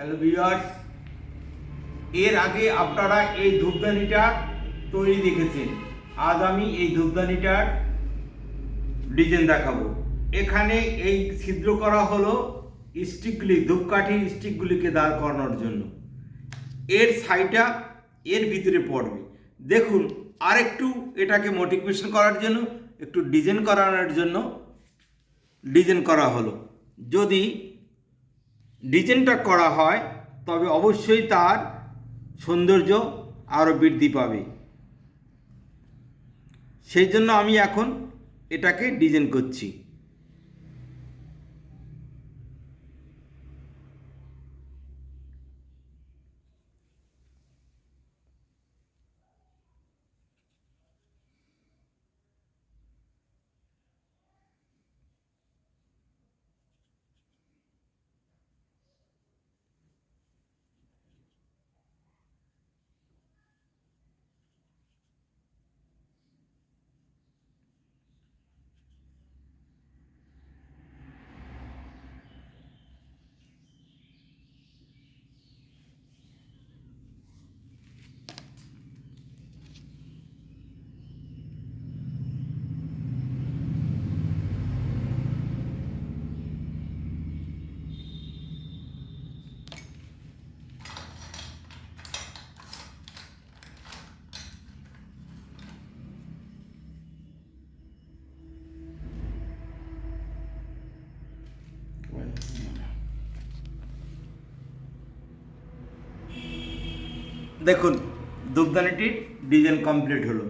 Hello viewers, এর আগে আপনারা এই ধূপদানিটা তৈরি দেখেছেন। আজ আমি এই ধূপদানিটার ডিজাইন দেখাবো। এখানে এই ছিদ্র করা হলো স্টিকগুলি, ধূপকাঠির স্টিকগুলিকে দাঁড় করানোর জন্য। এর ছাইটা এর ভিতরে পড়বে। দেখুন, আরেকটু এটাকে মোটিভেশন করার জন্য, একটু ডিজাইন করানোর জন্য ডিজাইন করা হলো। যদি ডিজাইনটা করা হয় তবে অবশ্যই তার সৌন্দর্য আরও বৃদ্ধি পাবে। সেই জন্য আমি এখন এটাকে ডিজাইন করছি। দেখুন, ধূপদানিটির ডিজাইন কমপ্লিট হলো।